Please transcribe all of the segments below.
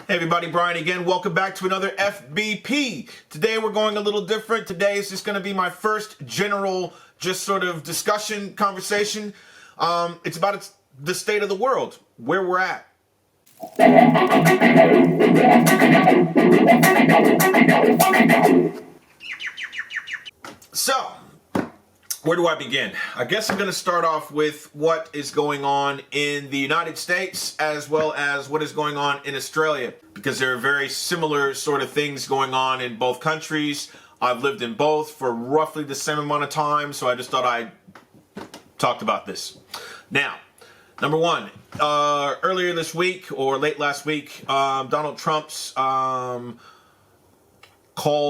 Hey everybody, Brian again. Welcome back to another FBP. Today we're going a little different. Today is just going to be my first general, just sort of discussion, conversation. It's about the state of the world, where we're at. So, where do I begin? I guess I'm going to start off with what is going on in the United States as well as what is going on in Australia, because there are very similar sort of things going on in both countries. I've lived in both for roughly the same amount of time, so I just thought I'd talk about this. Now, number one, earlier this week or late last week, Donald Trump's call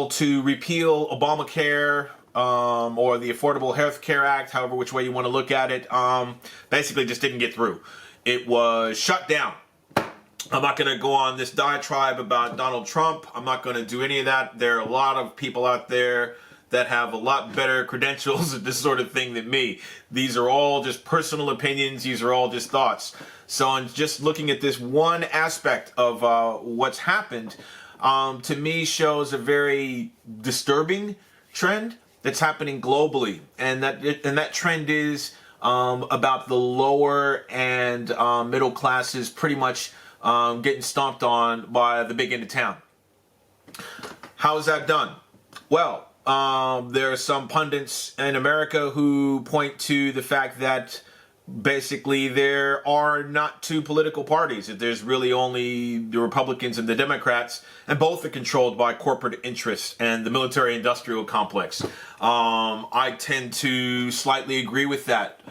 to repeal Obamacare, or the Affordable Health Care Act, however which way you want to look at it, basically just didn't get through. It was shut down. I'm not going to go on this diatribe about Donald Trump. I'm not going to do any of that. There are a lot of people out there that have a lot better credentials at this sort of thing than me. These are all just personal opinions. These are all just thoughts. So I'm just looking at this one aspect of what's happened, to me shows a very disturbing trend that's happening globally, and that trend is about the lower and middle classes pretty much getting stomped on by the big end of town. How is that done? Well, there are some pundits in America who point to the fact that basically there are not two political parties. That there's really only the Republicans and the Democrats, and both are controlled by corporate interests and the military-industrial complex. I tend to slightly agree with that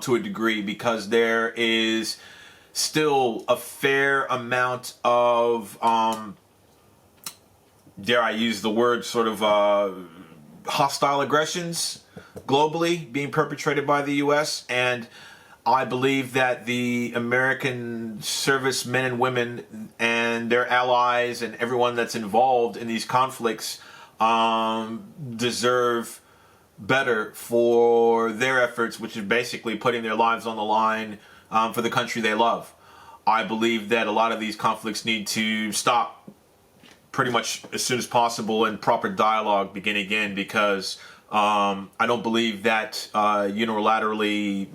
to a degree, because there is still a fair amount of, dare I use the word, sort of hostile aggressions globally being perpetrated by the U.S., and I believe that the American servicemen and women and their allies and everyone that's involved in these conflicts deserve better for their efforts, which is basically putting their lives on the line for the country they love. I believe that a lot of these conflicts need to stop pretty much as soon as possible and proper dialogue begin again, because I don't believe that unilaterally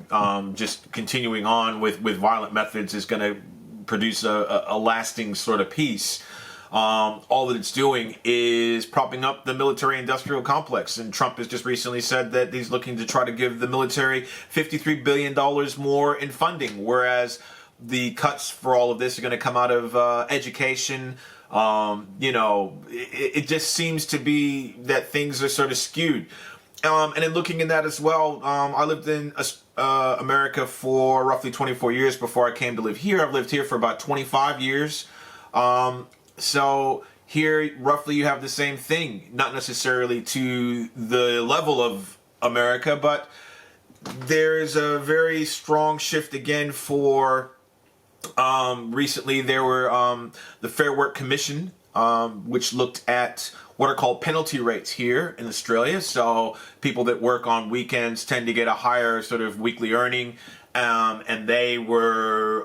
just continuing on with violent methods is going to produce a lasting sort of peace. All that it's doing is propping up the military-industrial complex, and Trump has just recently said that he's looking to try to give the military $53 billion more in funding, whereas the cuts for all of this are going to come out of education. It just seems to be that things are sort of skewed. And in looking at that as well, I lived in America for roughly 24 years before I came to live here. I've lived here for about 25 years. So here, roughly, you have the same thing. Not necessarily to the level of America, but there's a very strong shift again for... recently there were the Fair Work Commission, which looked at what are called penalty rates here in Australia. So people that work on weekends tend to get a higher sort of weekly earning, and they were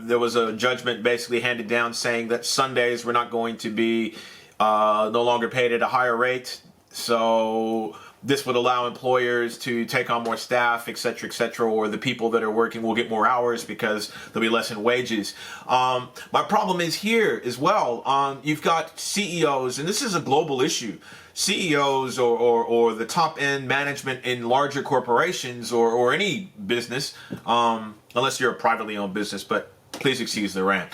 there was a judgment basically handed down saying that Sundays were not going to be no longer paid at a higher rate. So this would allow employers to take on more staff, etc., or the people that are working will get more hours because there'll be less in wages. My problem is here as well. You've got CEOs, and this is a global issue. CEOs or the top-end management in larger corporations or any business, unless you're a privately owned business, but please excuse the rant.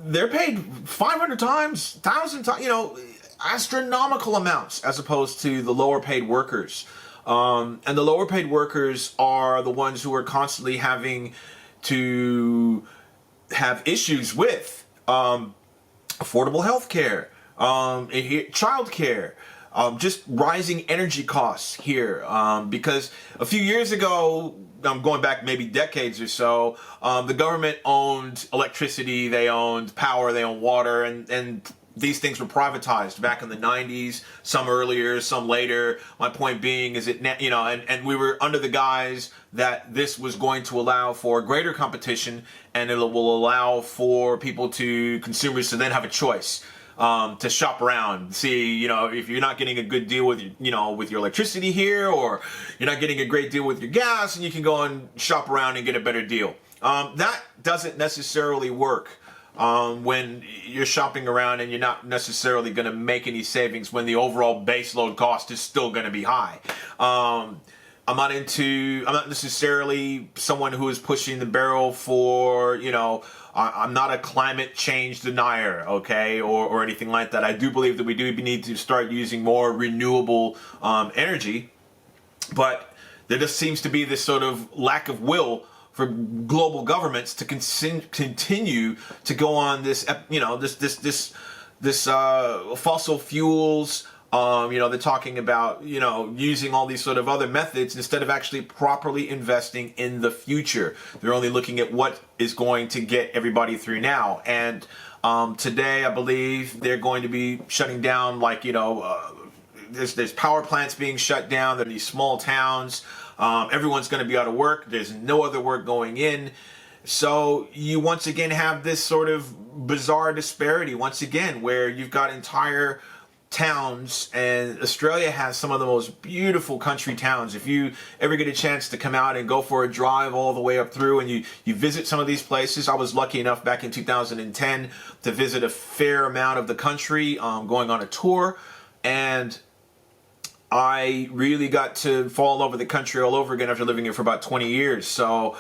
They're paid 500 times, 1,000 times, astronomical amounts as opposed to the lower paid workers. And the lower paid workers are the ones who are constantly having to have issues with affordable health care, child care, just rising energy costs here. Because a few years ago, I'm going back maybe decades or so, the government owned electricity, they owned power, they owned water, and these things were privatized back in the 90s, some earlier, some later. My point being is and we were under the guise that this was going to allow for greater competition, and it will allow for consumers to then have a choice. To shop around, see, if you're not getting a good deal with with your electricity here, or you're not getting a great deal with your gas, and you can go and shop around and get a better deal. That doesn't necessarily work when you're shopping around and you're not necessarily going to make any savings when the overall base load cost is still going to be high. I'm not necessarily someone who is pushing the barrel for, I'm not a climate change denier, okay, or anything like that. I do believe that we do need to start using more renewable energy, but there just seems to be this sort of lack of will for global governments to continue to go on this, this fossil fuels. They're talking about, using all these sort of other methods instead of actually properly investing in the future. They're only looking at what is going to get everybody through now. And today, I believe they're going to be shutting down, there's power plants being shut down. There are these small towns. Everyone's going to be out of work. There's no other work going in. So you once again have this sort of bizarre disparity once again, where you've got entire towns, and Australia has some of the most beautiful country towns. If you ever get a chance to come out and go for a drive all the way up through and you visit some of these places, I was lucky enough back in 2010 to visit a fair amount of the country, going on a tour, and I really got to fall in love with the country all over again after living here for about 20 years. So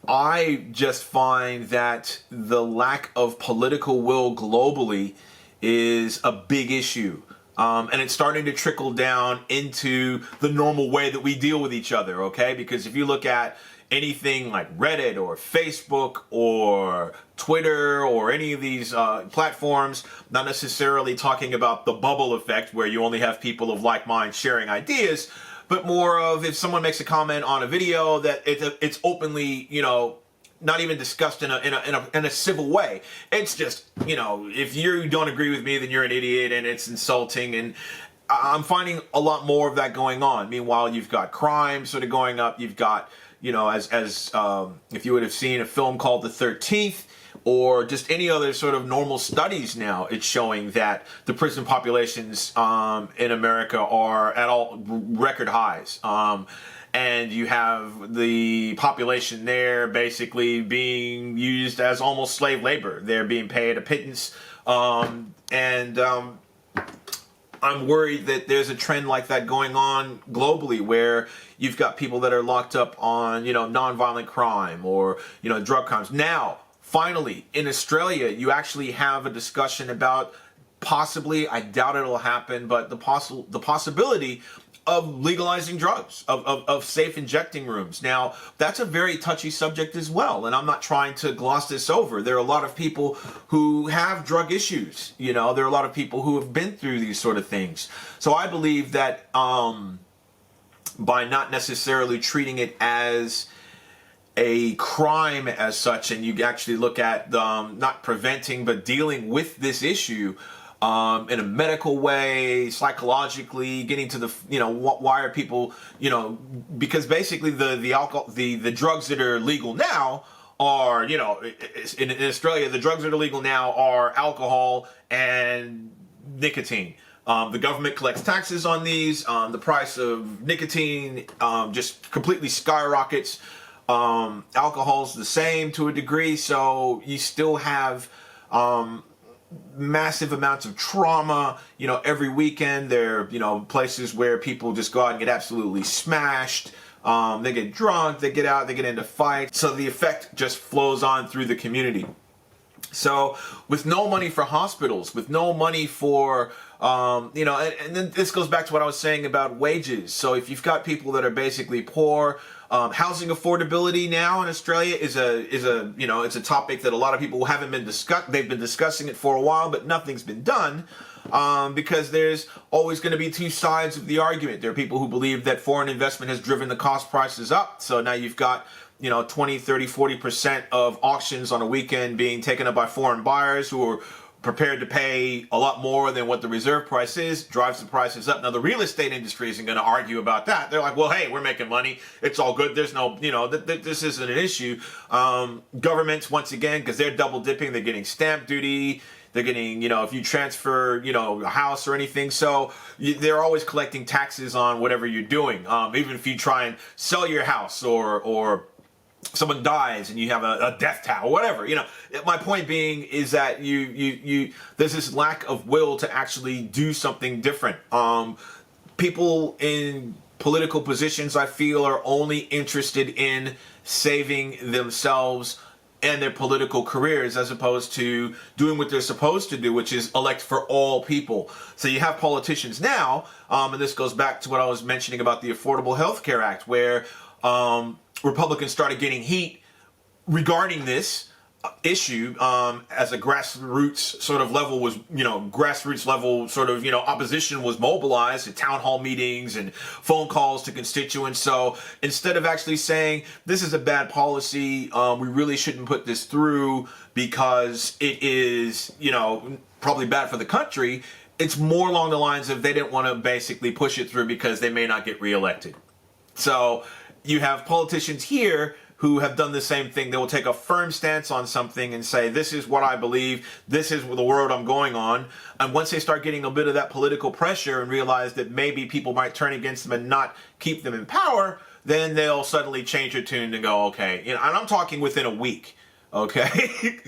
I just find that the lack of political will globally is a big issue. And it's starting to trickle down into the normal way that we deal with each other, okay? Because if you look at anything like Reddit or Facebook or Twitter or any of these platforms, not necessarily talking about the bubble effect where you only have people of like mind sharing ideas, but more of if someone makes a comment on a video that it's openly, not even discussed in a civil way. It's just, if you don't agree with me, then you're an idiot, and it's insulting. And I'm finding a lot more of that going on. Meanwhile, you've got crime sort of going up. You've got, if you would have seen a film called The 13th, or just any other sort of normal studies now, it's showing that the prison populations in America are at all record highs. And you have the population there basically being used as almost slave labor. They're being paid a pittance. I'm worried that there's a trend like that going on globally, where you've got people that are locked up on, nonviolent crime or, drug crimes. Now, finally, in Australia, you actually have a discussion about possibly, I doubt it'll happen, but the possibility of legalizing drugs, of safe injecting rooms. Now, that's a very touchy subject as well, and I'm not trying to gloss this over. There are a lot of people who have drug issues. There are a lot of people who have been through these sort of things. So I believe that by not necessarily treating it as a crime as such, and you actually look at not preventing but dealing with this issue in a medical way, psychologically, getting to the, why are people, because basically the alcohol, the drugs that are legal now are, in Australia, the drugs that are legal now are alcohol and nicotine. The government collects taxes on these. The price of nicotine just completely skyrockets. Alcohol's the same to a degree, so you still have massive amounts of trauma. Every weekend there are, places where people just go out and get absolutely smashed. They get drunk, they get out, they get into fights. So the effect just flows on through the community. So with no money for hospitals, with no money for, and then this goes back to what I was saying about wages. So if you've got people that are basically poor, housing affordability now in Australia is a topic that a lot of people haven't been they've been discussing it for a while, but nothing's been done, because there's always going to be two sides of the argument. There are people who believe that foreign investment has driven the cost prices up. So now you've got 20, 30, 40% of auctions on a weekend being taken up by foreign buyers who are prepared to pay a lot more than what the reserve price is, drives the prices up. Now, the real estate industry isn't going to argue about that. They're like, well, hey, we're making money. It's all good. There's no, this isn't an issue. Governments, once again, because they're double dipping, they're getting stamp duty. They're getting, if you transfer, a house or anything. So they're always collecting taxes on whatever you're doing. Even if you try and sell your house or someone dies and you have a death toll, whatever, my point being is that there's this lack of will to actually do something different. People in political positions, I feel, are only interested in saving themselves and their political careers as opposed to doing what they're supposed to do, which is elect for all people. So you have politicians now, and this goes back to what I was mentioning about the Affordable Health Care Act, where Republicans started getting heat regarding this issue as a grassroots sort of level was, opposition was mobilized at town hall meetings and phone calls to constituents. So instead of actually saying this is a bad policy, we really shouldn't put this through because it is, probably bad for the country, it's more along the lines of they didn't want to basically push it through because they may not get reelected. So you have politicians here who have done the same thing. They will take a firm stance on something and say, this is what I believe, this is the world I'm going on. And once they start getting a bit of that political pressure and realize that maybe people might turn against them and not keep them in power, then they'll suddenly change their tune and go, okay. And I'm talking within a week. Okay,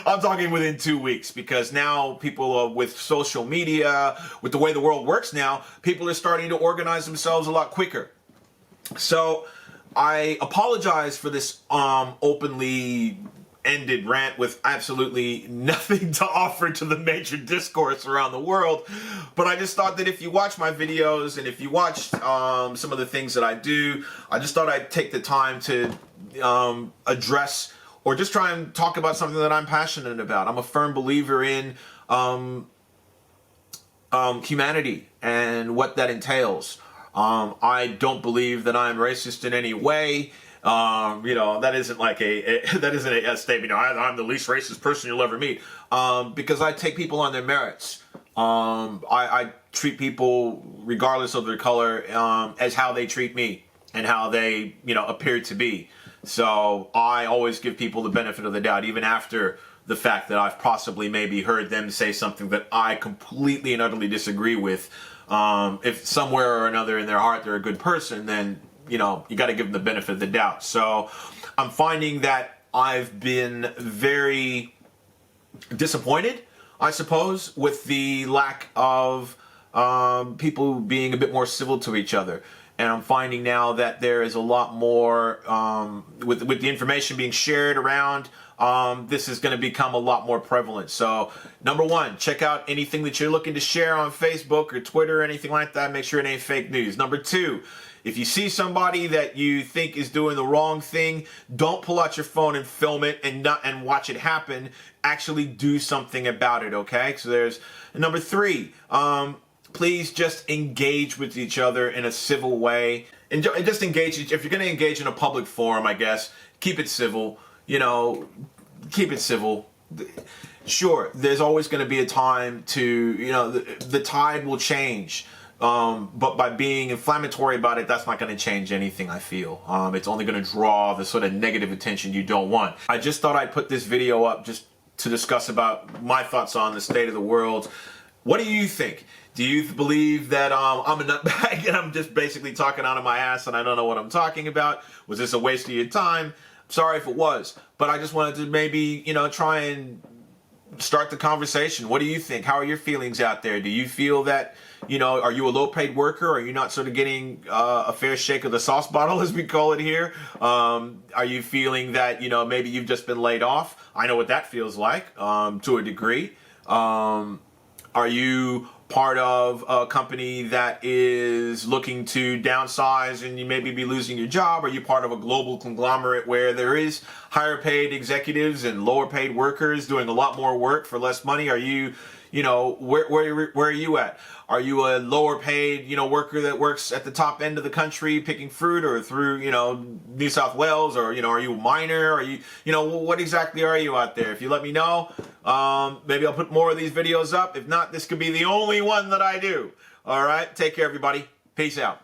I'm talking within 2 weeks, because now people with social media, with the way the world works now, people are starting to organize themselves a lot quicker. So I apologize for this openly ended rant with absolutely nothing to offer to the major discourse around the world. But I just thought that if you watch my videos and if you watched some of the things that I do, I just thought I'd take the time to address or just try and talk about something that I'm passionate about. I'm a firm believer in humanity and what that entails. I don't believe that I'm racist in any way. That isn't like that isn't a statement. I'm the least racist person you'll ever meet. Because I take people on their merits. I treat people regardless of their color as how they treat me and how they appear to be. So I always give people the benefit of the doubt, even after the fact that I've possibly maybe heard them say something that I completely and utterly disagree with. If somewhere or another in their heart they're a good person, then you got to give them the benefit of the doubt. So I'm finding that I've been very disappointed, I suppose, with the lack of people being a bit more civil to each other. And I'm finding now that there is a lot more, with the information being shared around, this is going to become a lot more prevalent. So, number one, check out anything that you're looking to share on Facebook or Twitter or anything like that. Make sure it ain't fake news. Number two, if you see somebody that you think is doing the wrong thing, don't pull out your phone and film it and watch it happen. Actually do something about it, okay? So there's number three. Please just engage with each other in a civil way. And just engage. If you're going to engage in a public forum, I guess, keep it civil. Keep it civil. Sure, there's always going to be a time to, the tide will change. But by being inflammatory about it, that's not going to change anything, I feel. It's only going to draw the sort of negative attention you don't want. I just thought I'd put this video up just to discuss about my thoughts on the state of the world. What do you think? Do you believe that I'm a nutbag and I'm just basically talking out of my ass and I don't know what I'm talking about? Was this a waste of your time? Sorry if it was, but I just wanted to maybe, try and start the conversation. What do you think? How are your feelings out there? Do you feel that, are you a low-paid worker? Are you not sort of getting a fair shake of the sauce bottle, as we call it here? Are you feeling that, maybe you've just been laid off? I know what that feels like, to a degree. Are you part of a company that is looking to downsize and you maybe be losing your job? Are you part of a global conglomerate where there is higher paid executives and lower paid workers doing a lot more work for less money? Are you, where are you at? Are you a lower paid, worker that works at the top end of the country picking fruit or through, New South Wales? Or, are you a miner? Are you, what exactly are you out there? If you let me know, Maybe I'll put more of these videos up. If not, this could be the only one that I do. All right. Take care, everybody. Peace out.